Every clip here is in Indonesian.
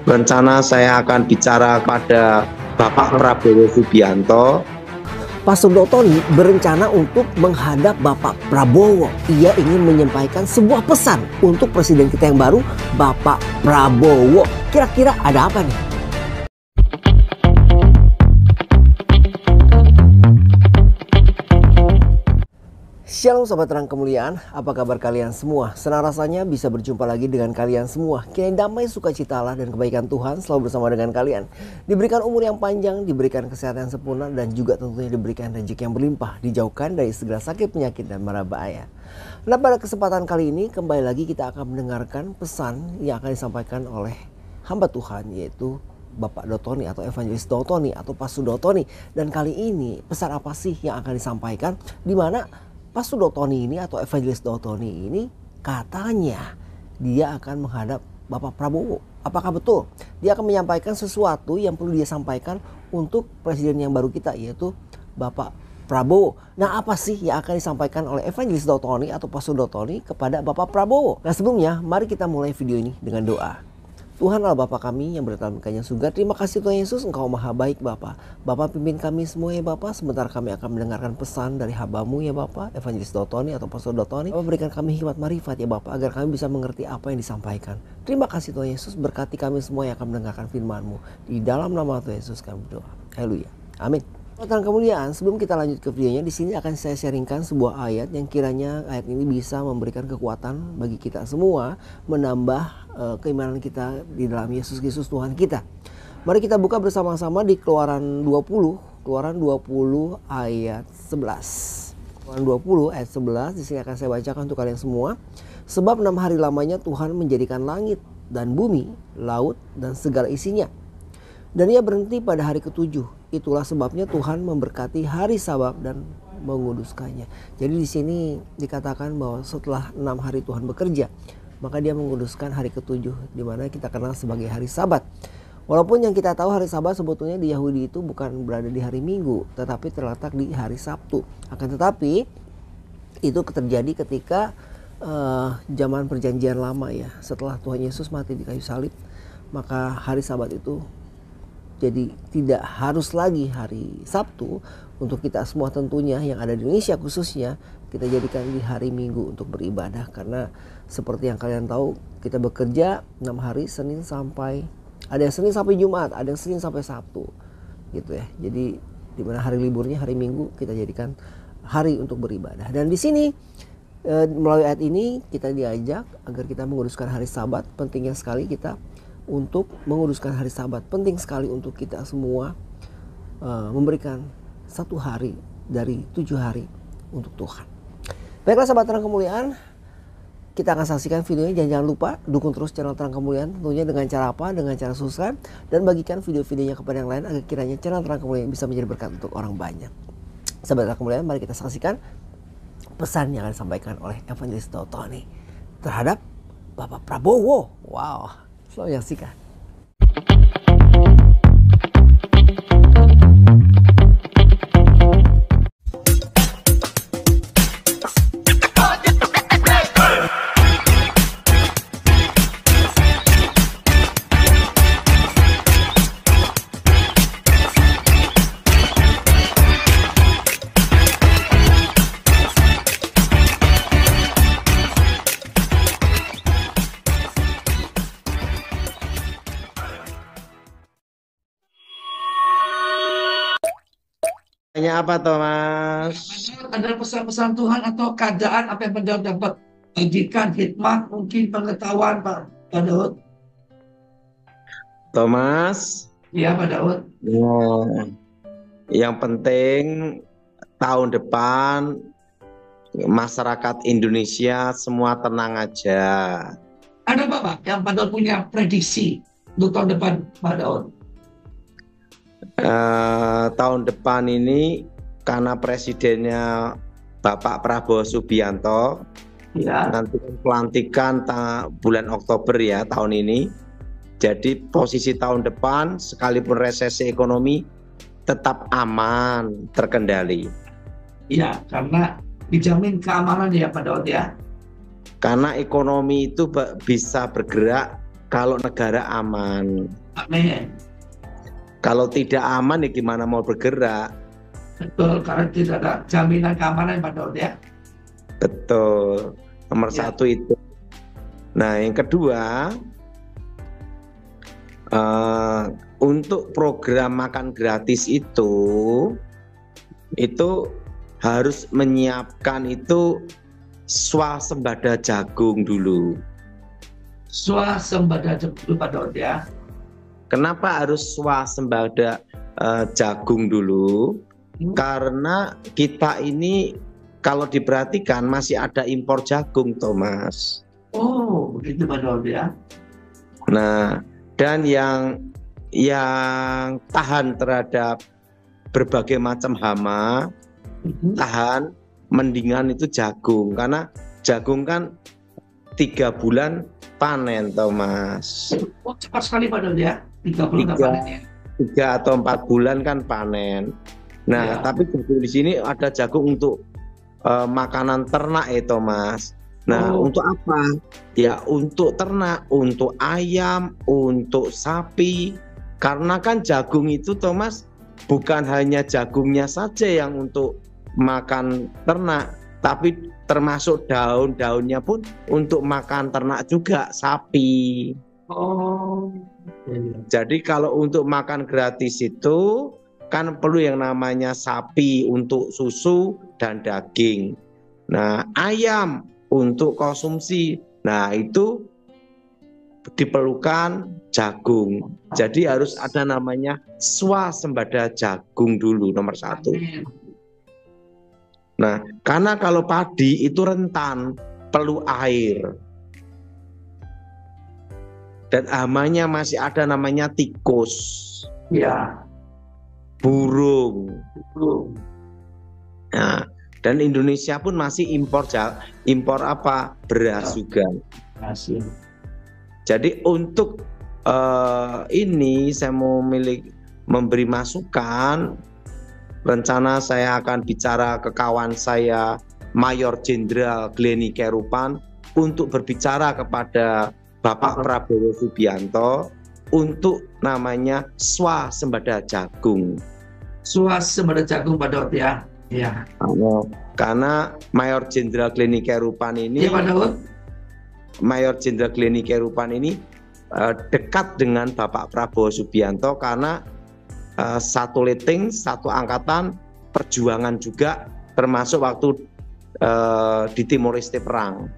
Rencana saya akan bicara pada Bapak Prabowo Subianto. Pastor Dotoni berencana untuk menghadap Bapak Prabowo. Ia ingin menyampaikan sebuah pesan untuk presiden kita yang baru, Bapak Prabowo. Kira-kira ada apa nih? Shalom Sobat Terang Kemuliaan, apa kabar kalian semua? Senang rasanya bisa berjumpa lagi dengan kalian semua. Kiranya damai, sukacita Allah dan kebaikan Tuhan selalu bersama dengan kalian. Diberikan umur yang panjang, diberikan kesehatan yang sempurna, dan juga tentunya diberikan rezeki yang berlimpah. Dijauhkan dari segala sakit, penyakit, dan mara bahaya. Nah, pada kesempatan kali ini kembali lagi kita akan mendengarkan pesan yang akan disampaikan oleh hamba Tuhan, yaitu Bapak Dotoni atau Evangelis Dotoni atau Pastor Dotoni. Dan kali ini pesan apa sih yang akan disampaikan? Di mana Pastor Dotoni ini atau Evangelis Dotoni ini katanya dia akan menghadap Bapak Prabowo. Apakah betul? Dia akan menyampaikan sesuatu yang perlu dia sampaikan untuk presiden yang baru kita, yaitu Bapak Prabowo. Nah, apa sih yang akan disampaikan oleh Evangelis Dotoni atau Pastor Dotoni kepada Bapak Prabowo? Nah, sebelumnya mari kita mulai video ini dengan doa. Tuhan Allah Bapa kami yang berada dalam kerajaan surga, terima kasih Tuhan Yesus, Engkau maha baik Bapa. Bapa pimpin kami semua ya Bapa, sebentar kami akan mendengarkan pesan dari hamba-Mu ya Bapa, Evangelis Dotoni atau Pastor Dotoni. Bapa berikan kami hikmat marifat ya Bapa, agar kami bisa mengerti apa yang disampaikan. Terima kasih Tuhan Yesus, berkati kami semua yang akan mendengarkan firman-Mu. Di dalam nama Tuhan Yesus kami berdoa. Haleluya. Amin. Tuhan kemuliaan, sebelum kita lanjut ke videonya, di sini akan saya sharingkan sebuah ayat yang kiranya ayat ini bisa memberikan kekuatan bagi kita semua, menambah keimanan kita di dalam Yesus Kristus Tuhan kita. Mari kita buka bersama-sama di Keluaran 20 ayat 11. Keluaran 20 ayat 11, di sini akan saya bacakan untuk kalian semua. Sebab 6 hari lamanya Tuhan menjadikan langit dan bumi, laut dan segala isinya. Dan ia berhenti pada hari ketujuh. Itulah sebabnya Tuhan memberkati hari Sabat dan menguduskannya. Jadi di sini dikatakan bahwa setelah 6 hari Tuhan bekerja, maka dia menguduskan hari ketujuh, di mana kita kenal sebagai hari Sabat. Walaupun yang kita tahu hari Sabat sebetulnya di Yahudi itu bukan berada di hari Minggu, tetapi terletak di hari Sabtu. Akan tetapi itu terjadi ketika zaman perjanjian lama ya. Setelah Tuhan Yesus mati di kayu salib, maka hari Sabat itu jadi tidak harus lagi hari Sabtu untuk kita semua tentunya yang ada di Indonesia khususnya, kita jadikan di hari Minggu untuk beribadah. Karena seperti yang kalian tahu, kita bekerja 6 hari, Senin sampai, ada yang Senin sampai Jumat, ada yang Senin sampai Sabtu gitu ya. Jadi di mana hari liburnya hari Minggu kita jadikan hari untuk beribadah. Dan di sini melalui ayat ini kita diajak agar kita menguruskan hari Sabat. Pentingnya sekali kita untuk menguruskan hari Sabat. Penting sekali untuk kita semua memberikan 1 hari dari 7 hari untuk Tuhan. Baiklah sahabat Terang Kemuliaan, kita akan saksikan videonya. Jangan lupa dukung terus channel Terang Kemuliaan, tentunya dengan cara apa? Dengan cara subscribe dan bagikan video-videonya kepada yang lain agar kiranya channel Terang Kemuliaan bisa menjadi berkat untuk orang banyak. Sahabat Terang Kemuliaan, mari kita saksikan pesan yang akan disampaikan oleh Evangelis Dotoni terhadap Bapak Prabowo. Wow. Selalu menyaksikan. Tanya apa Thomas? Ada pesan-pesan Tuhan atau keadaan apa yang Anda dapat bagikan, hikmah, mungkin pengetahuan Pak Daud? Thomas? Iya Pak Daud. Nah, yang penting tahun depan masyarakat Indonesia semua tenang aja. Ada Pak yang Pak Daud punya prediksi untuk tahun depan Pak Daud? Tahun depan ini karena presidennya Bapak Prabowo Subianto ya, nanti pelantikan bulan Oktober ya tahun ini. Jadi posisi tahun depan sekalipun resesi ekonomi tetap aman, terkendali. Iya, karena dijamin keamanan ya Pak Daud ya. Karena ekonomi itu bisa bergerak kalau negara aman. Amin. Kalau tidak aman ya gimana mau bergerak? Betul, karena tidak ada jaminan keamanan Pak Daud ya. Betul. Nomor Ya. satu itu. Nah, yang kedua, untuk program makan gratis itu harus menyiapkan itu swasembada jagung dulu. Swasembada dulu Pak Daud ya. Kenapa harus swasembada jagung dulu? Karena kita ini kalau diperhatikan masih ada impor jagung, Thomas. Oh, begitu Pak Daud ya. Nah, dan yang tahan terhadap berbagai macam hama, tahan mendingan itu jagung, karena jagung kan 3 bulan panen, Thomas. Oh, cepat sekali Pak Daud ya. 3 bulan Tiga. panen ya. 3 atau 4 bulan kan panen. Nah, Ya. tapi jagung di sini ada jagung untuk makanan ternak ya, Thomas. Nah, Oh. untuk apa? Ya, untuk ternak, untuk ayam, untuk sapi. Karena kan jagung itu, Thomas, bukan hanya jagungnya saja yang untuk makan ternak, tapi termasuk daun-daunnya pun untuk makan ternak juga, sapi. Oh. Ya. Jadi kalau untuk makan gratis itu kan perlu yang namanya sapi untuk susu dan daging. Nah, ayam untuk konsumsi. Nah, itu diperlukan jagung. Jadi harus ada namanya swasembada jagung dulu nomor 1. Amin. Nah, karena kalau padi itu rentan, perlu air. Dan hamanya masih ada namanya tikus, Ya. burung. Betul. Nah, dan Indonesia pun masih impor apa? Beras juga. Hasil. Jadi untuk ini saya mau memberi masukan. Rencana saya akan bicara ke kawan saya Mayor Jenderal Glenny Kerupan untuk berbicara kepada Bapak Prabowo Subianto untuk namanya swasembada jagung. Swasembada jagung Pak Daud ya. Ya. Karena Mayor Jenderal Glenny Kerupan ini, Iya Pak Daud. Mayor Jenderal Glenny Kerupan ini dekat dengan Bapak Prabowo Subianto karena satu leting, satu angkatan perjuangan juga, termasuk waktu di Timor Leste perang.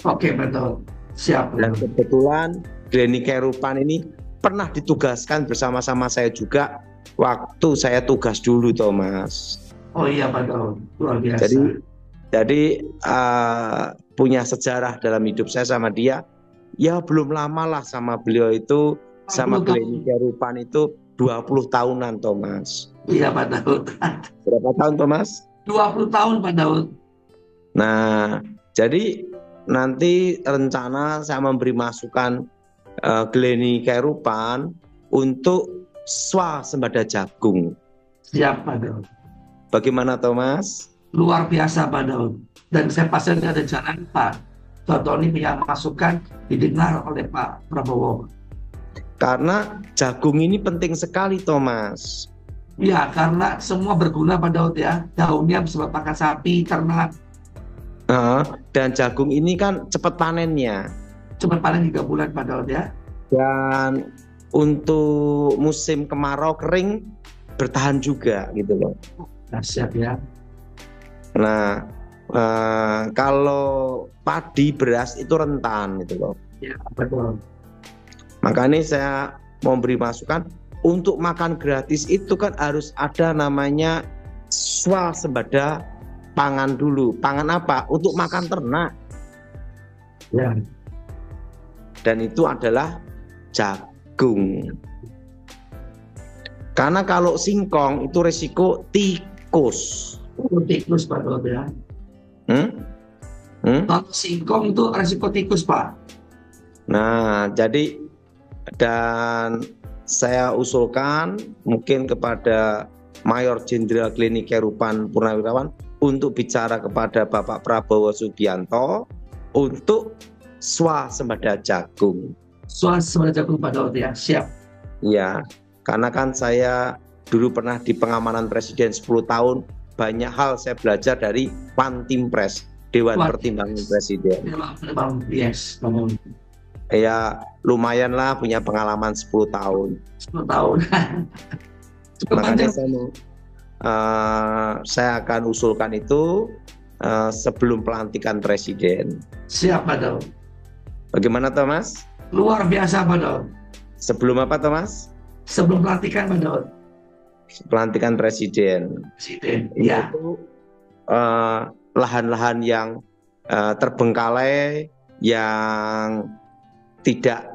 Oke Pak Daud. Siap. Dan kebetulan Glenny Kerupan ini pernah ditugaskan bersama-sama saya juga waktu saya tugas dulu, Thomas. Oh iya Pak Daud, luar biasa. Jadi punya sejarah dalam hidup saya sama dia. Ya belum lama lah sama beliau itu, sama Glenny Kerupan itu 20 tahunan, Thomas. Iya Pak Daud. Berapa tahun, Thomas? 20 tahun Pak Daud. Nah, jadi nanti rencana saya memberi masukan Glenny Kerupan untuk swasembada jagung. Siap Pak Daud. Bagaimana, Thomas? Luar biasa Pak Daud. Dan saya pasti ada jalan Pak Toto ini punya masukan didengar oleh Pak Prabowo. Karena jagung ini penting sekali, Thomas. Ya, karena semua berguna Pak Daud ya. Daunnya bisa buat pakan sapi, ternak. Dan jagung ini kan cepat panennya. Cepat panen 3 bulan Pak Daud ya. Dan untuk musim kemarau kering bertahan juga gitu loh. Nah, siap ya. Nah, kalau padi beras itu rentan gitu loh. Ya, betul. Makanya saya mau beri masukan untuk makan gratis itu kan harus ada namanya swasembada pangan dulu. Pangan apa? Untuk makan ternak. Ya. Dan itu adalah jagung. Karena kalau singkong itu resiko tikus. Tikus Pak Daud ya. Kalau singkong itu resiko tikus Pak. Nah, jadi dan saya usulkan mungkin kepada Mayor Jenderal Glenny Kerupan Purnawirawan untuk bicara kepada Bapak Prabowo Subianto untuk swasembada jagung. Swasembada jagung Pak Daud ya, siap. Ya, karena kan saya dulu pernah di pengamanan presiden 10 tahun, banyak hal saya belajar dari Pantimpres, Dewan Pertimbangan Presiden. Yes, bangun. Ya, lumayan lah punya pengalaman 10 tahun. 10 tahun. Makanya saya akan usulkan itu sebelum pelantikan presiden. Siap Pak Daud. Bagaimana Thomas? Luar biasa Pak Daud. Sebelum apa Thomas? Sebelum pelantikan Pak Daud. Pelantikan presiden. Presiden, ya. Itu lahan-lahan yang terbengkalai, yang tidak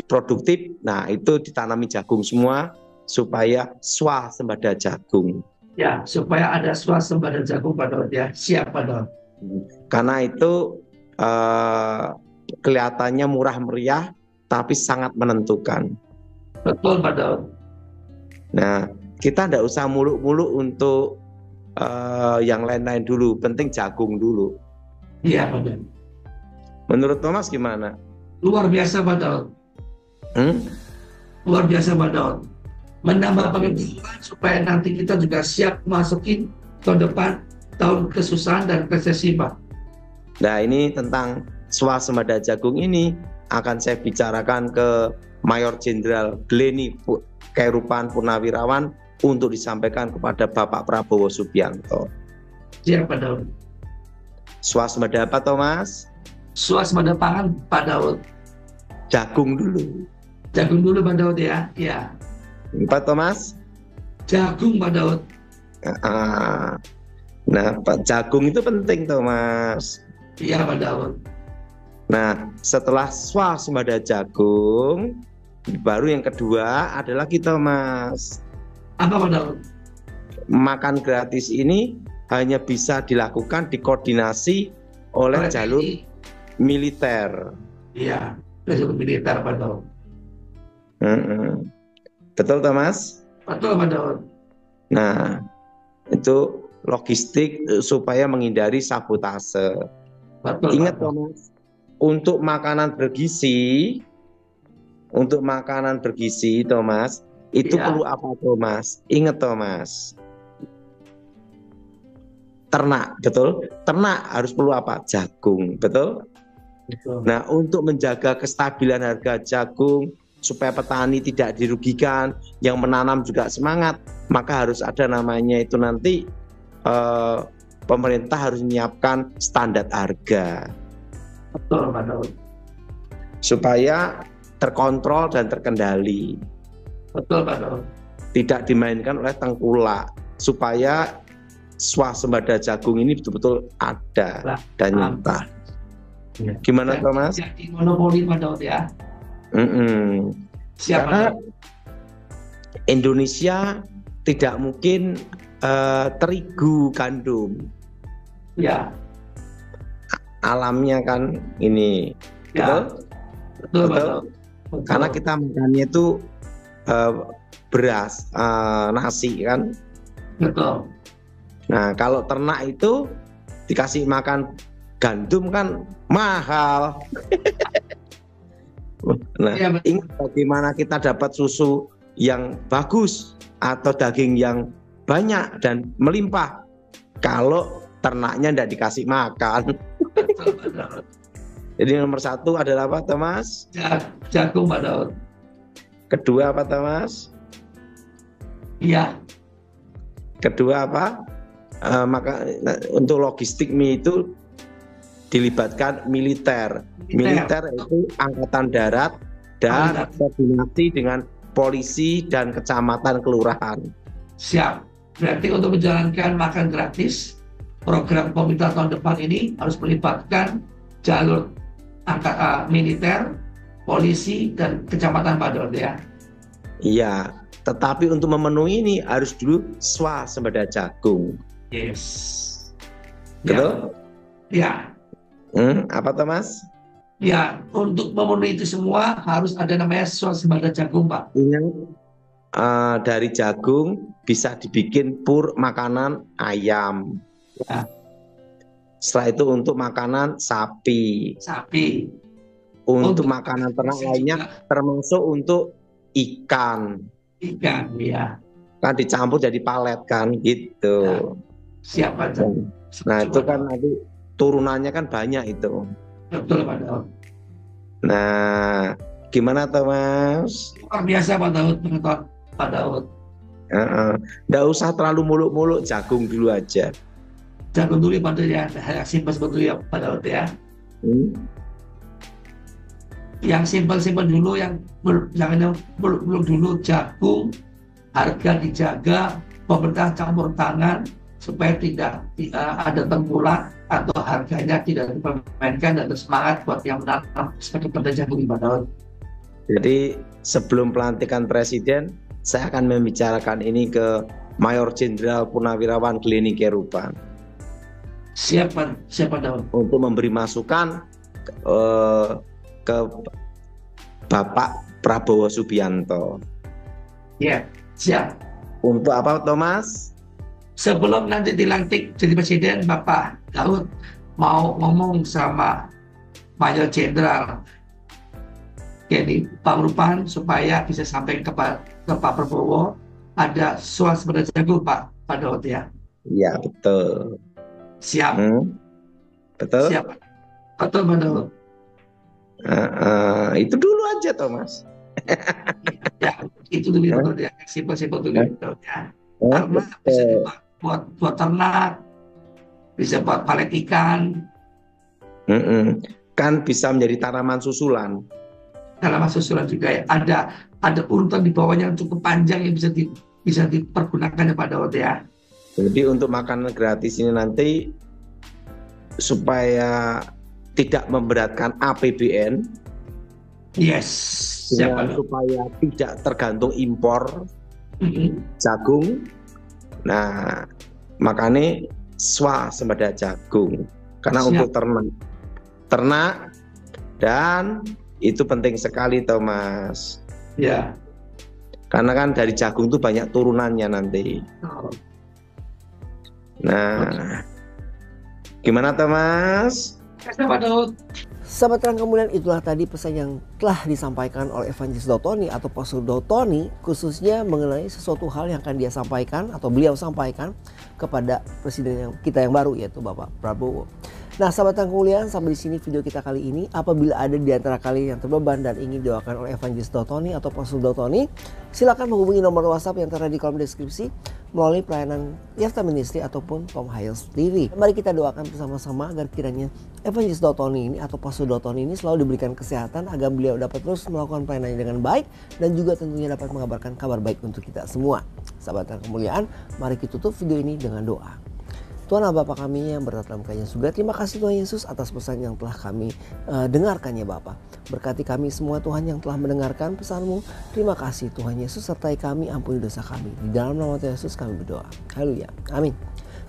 produktif, nah itu ditanami jagung semua supaya swasembada jagung. Ya, supaya ada swasembada jagung Pak Daud ya. Siap Pak Daud. Karena itu kelihatannya murah meriah, tapi sangat menentukan. Betul Pak Daud. Nah, kita tidak usah muluk-muluk untuk yang lain-lain dulu, penting jagung dulu. Iya Pak Daud. Menurut Thomas gimana? Luar biasa Pak Daud. Luar biasa Pak Daud. Menambah pengetahuan supaya nanti kita juga siap masukin tahun depan, tahun kesusahan dan resesi Pak. Nah, ini tentang swasembada jagung ini akan saya bicarakan ke Mayor Jenderal Gleni Khairupan Purnawirawan untuk disampaikan kepada Bapak Prabowo Subianto. Siap Pak Daud. Swasembada apa Thomas? Swasembada pangan Pak Daud. Jagung dulu. Jagung dulu Pak Daud ya. Ya. Pak Thomas? Jagung Pak Daud. Nah, Pak, jagung itu penting Thomas. Iya Pak Daud. Nah, setelah swasembada jagung, baru yang kedua adalah kita Mas. Apa Pak Daud? Makan gratis ini hanya bisa dilakukan dikoordinasi oleh jalur militer. Iya, jalur militer Pak Daud. Betul Thomas? Betul Pak Daud. Nah, itu logistik supaya menghindari sabotase. Betul, Ingat Thomas, untuk makanan bergizi Thomas, itu perlu apa Thomas? Ingat Thomas, ternak, betul? Ternak harus perlu apa? Jagung, betul? Betul. Nah, untuk menjaga kestabilan harga jagung supaya petani tidak dirugikan, yang menanam juga semangat, maka harus ada namanya itu nanti pemerintah harus menyiapkan standar harga. Betul Pak Daud. Supaya terkontrol dan terkendali. Betul Pak Daud. Tidak dimainkan oleh tengkulak, supaya swasembada jagung ini betul-betul ada dan nyata. Gimana Thomas? Jadi monopoli Pak Daud ya. Karena Indonesia tidak mungkin terigu gandum. Ya. Alamnya kan ini, ya. Betul. Karena kita makannya itu beras, nasi kan. Betul. Nah, kalau ternak itu dikasih makan gandum kan mahal. Nah, ya, ingat bagaimana kita dapat susu yang bagus atau daging yang banyak dan melimpah kalau ternaknya tidak dikasih makan. Jadi nomor satu adalah apa Thomas? Jagung Pak Daud. Kedua apa Thomas? Iya. Kedua apa? Maka untuk logistik mie itu dilibatkan militer. Militer itu angkatan darat dan koordinasi dengan polisi dan kecamatan kelurahan. Siap. Berarti untuk menjalankan makan gratis, program pemerintah tahun depan ini harus melibatkan jalur militer, polisi dan kecamatan Pak Daud ya. Iya. Tetapi untuk memenuhi ini harus dulu swasembada jagung. Yes. Betul? Ya. Apa Thomas? Ya, untuk memenuhi itu semua harus ada namanya swasembada jagung, Pak. Dari jagung bisa dibikin pur makanan ayam. Ya. Setelah itu untuk makanan sapi. untuk makanan ternak lainnya juga. termasuk untuk ikan. Ikan, ya. Kan dicampur jadi palet kan gitu. Ya. Siapa tuh? Nah itu kan nanti turunannya kan banyak itu. Betul Pak Daud. Nah gimana Thomas? Luar biasa Pak Daud, pengetahuan Pak Daud. Nggak usah terlalu muluk-muluk, jagung dulu aja. Jagung dulu Pak Daud ya, yang simpel sebetulnya ya Pak Daud ya. Yang simpel-simpel dulu, yang jangan muluk-muluk dulu. Jagung harga dijaga, pemerintah campur tangan supaya tidak ada tengkulak atau harganya tidak dipermainkan, dan semangat buat yang menanam seperti pada jagung Pak Daud. Jadi sebelum pelantikan presiden, saya akan membicarakan ini ke Mayor Jenderal Purnawirawan Glenny Kerupan. Siapa Daud? Untuk memberi masukan ke Bapak Prabowo Subianto. Ya, siap. Untuk apa Thomas? Sebelum nanti dilantik jadi presiden, Bapak Daud mau ngomong sama Mayor Jenderal Glenny Kerupan supaya bisa sampai ke Pak Prabowo ada suasembada jagung Pak Daud ya. Iya betul. Siap. Betul. Siap. Betul Pak Daud. Itu dulu aja Thomas. Ya, itu dulu Pak Daud ya. Simpel-simpel dulu Pak Daud ya. Karena bisa buat ternak, bisa buat palet ikan. Kan bisa menjadi tanaman susulan. Tanaman susulan juga ya. Ada urutan di bawahnya yang cukup panjang yang bisa dipergunakan ya Pak Daud ya. Jadi untuk makanan gratis ini nanti supaya tidak memberatkan APBN. Yes. Supaya tidak tergantung impor jagung. Nah, makanya swasembada jagung. Karena untuk ternak dan itu penting sekali Thomas. Ya. Karena kan dari jagung itu banyak turunannya nanti. Nah, gimana Thomas? Pak Daud. Sahabat Terang Kemuliaan, itulah tadi pesan yang telah disampaikan oleh Evangelis Dotoni atau Pastor Dotoni, khususnya mengenai sesuatu hal yang akan dia sampaikan atau beliau sampaikan kepada presiden kita yang baru, yaitu Bapak Prabowo. Nah sahabat Terang Kemuliaan, sampai di sini video kita kali ini. Apabila ada di antara kalian yang terbeban dan ingin didoakan oleh Evangelis Dotoni atau Pastor Dotoni, silakan menghubungi nomor WhatsApp yang terada di kolom deskripsi melalui pelayanan Yafta Ministry ataupun Tom Hiles TV. Mari kita doakan bersama-sama agar kiranya Evangelis Dotoni ini atau Pastor Dotoni ini selalu diberikan kesehatan agar beliau dapat terus melakukan pelayanannya dengan baik dan juga tentunya dapat mengabarkan kabar baik untuk kita semua. Sahabat Terang Kemuliaan, mari kita tutup video ini dengan doa. Tuhan Allah Bapa kami yang berada dalam kerajaan surga, terima kasih Tuhan Yesus atas pesan yang telah kami dengarkan ya Bapa. Berkati kami semua Tuhan yang telah mendengarkan pesan-Mu. Terima kasih Tuhan Yesus, sertai kami, ampuni dosa kami. Di dalam nama Tuhan Yesus kami berdoa. Haleluya. Amin.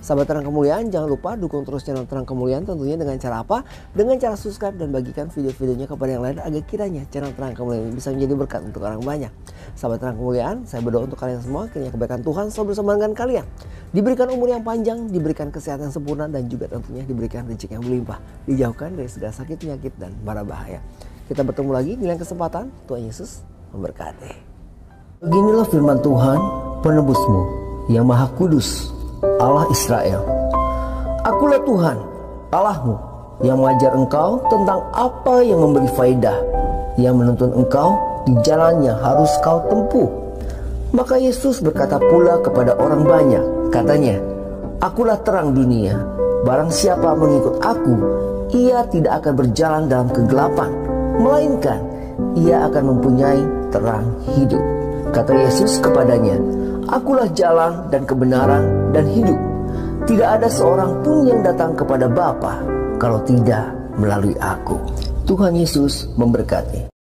Sahabat Terang Kemuliaan, jangan lupa dukung terus channel Terang Kemuliaan tentunya dengan cara apa? Dengan cara subscribe dan bagikan video-videonya kepada yang lain agar kiranya channel Terang Kemuliaan ini bisa menjadi berkat untuk orang banyak. Sahabat Terang Kemuliaan, saya berdoa untuk kalian semua, kiranya kebaikan Tuhan selalu bersama dengan kalian. Diberikan umur yang panjang, diberikan kesehatan yang sempurna, dan juga tentunya diberikan rezeki yang berlimpah. Dijauhkan dari segala sakit, penyakit, dan mara bahaya. Kita bertemu lagi di lain kesempatan. Tuhan Yesus memberkati. Beginilah firman Tuhan, penebusmu, yang maha kudus, Allah Israel. Akulah Tuhan, Allahmu, yang mengajar engkau tentang apa yang memberi faedah, yang menuntun engkau di jalan yang harus kau tempuh. Maka Yesus berkata pula kepada orang banyak, katanya, Akulah terang dunia, barang siapa mengikut aku, ia tidak akan berjalan dalam kegelapan, melainkan ia akan mempunyai terang hidup. Kata Yesus kepadanya, Akulah jalan dan kebenaran dan hidup. Tidak ada seorang pun yang datang kepada Bapa kalau tidak melalui aku. Tuhan Yesus memberkati.